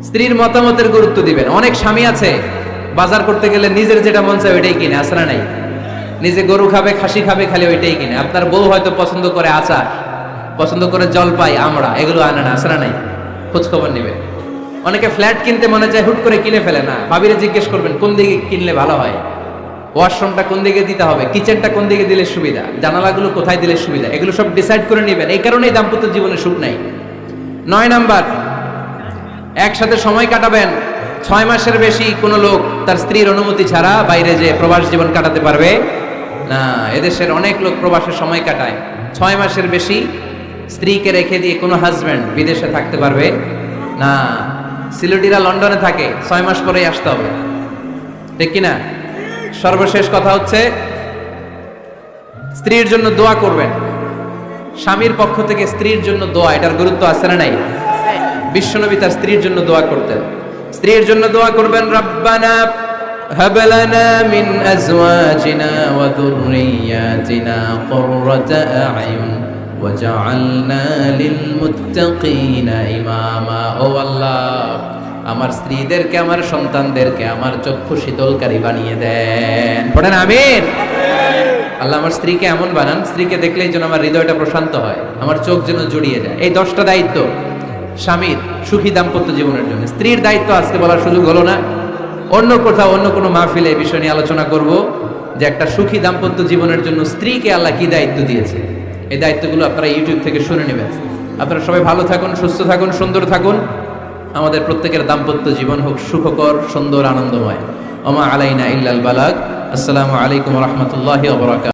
স্ত্রীর মতামতের গুরুত্ব দিবেন। অনেক স্বামী আছে বাজার করতে গেলে নিজের যেটা মন চায় ওইটাই কিনে, আসরা নাই? নিজে গরু খাবে, খাসি খাবে, খালি ওইটাই কিনে। আপনার বউ হয়তো পছন্দ করে আচার, পছন্দ করে জলপাই, আমড়া, এগুলো আনে না, আসরা নাই? খোঁজ খবর নেবেন। অনেকে ফ্ল্যাট কিনতে মনে চায়, হুট করে কিনে ফেলে না। ভাবিরে জিজ্ঞেস করবেন কোন দিকে কিনলে ভালো হয়, ওয়াশরুমটা কোন দিকে দিতে হবে, কিচেনটা কোন দিকে দিলে সুবিধা, জানালাগুলো কোথায় দিলে সুবিধা, এগুলো সব ডিসাইড করে নেবেন। এই কারণেই দাম্পত্য জীবনে সুখ নাই। 9 নাম্বার, একসাথে সময় কাটাবেন। 6 মাসের বেশি কোনো লোক তার স্ত্রীর অনুমতি ছাড়া বাইরে যে প্রবাস জীবন কাটাতে পারবে না। এদেশের অনেক লোক প্রবাসে সময় কাটায়। 6 মাসের বেশি স্ত্রীকে রেখে দিয়ে কোনো হাজব্যান্ড বিদেশে থাকতে পারবে না। সিলেটিরা লন্ডনে থাকে, 6 মাস পরেই আসতে হবে, ঠিক কিনা? সর্বশেষ কথা হচ্ছে, স্ত্রীর জন্য দোয়া করবেন। স্বামীর পক্ষ থেকে স্ত্রীর জন্য দোয়া, এটার গুরুত্ব আছে না নাই? বিশ্বনবী তার স্ত্রীর জন্য দোয়া করতেন। স্ত্রীর জন্য দোয়া করবেন, রব্বানা হাব লানা মিন আজওয়াজিনা ওয়া যুররিয়াতিনা কুররাতা আ'য়ুন ওয়াজআলনা লিল মুত্তাকিনা ইমামা। ও আল্লাহ, আমার স্ত্রীদেরকে, আমার সন্তানদেরকে আমার চক্ষু শীতলকারী বানিয়ে দেন। পড়েন আমিন। আল্লাহ আমার স্ত্রীকে এমন বানান, স্ত্রীকে দেখলেই যেন আমার হৃদয়টা প্রশান্ত হয়, আমার চোখ যেন জুড়িয়ে যায়। এই 10টা দায়িত্ব স্বামীর সুখী দাম্পত্য জীবনের জন্য। স্ত্রীর দায়িত্ব আজকে বলার সুযোগ হলো না, অন্য কোথাও অন্য কোনো মাহফিলে এই বিষয় নিয়ে আলোচনা করব, যে একটা সুখী দাম্পত্য জীবনের জন্য স্ত্রীকে আল্লাহ কি দায়িত্ব দিয়েছে। এই দায়িত্বগুলো আপনারা ইউটিউব থেকে শুনে নেবেন। আপনারা সবাই ভালো থাকুন, সুস্থ থাকুন, সুন্দর থাকুন। আমাদের প্রত্যেকের দাম্পত্য জীবন হোক সুখকর, সুন্দর, আনন্দময়। ওমা আলাইনা ইল্লাল বালাগ। আসসালামু আলাইকুম ওয়া রাহমাতুল্লাহি ওয়া বারাকাতুহু।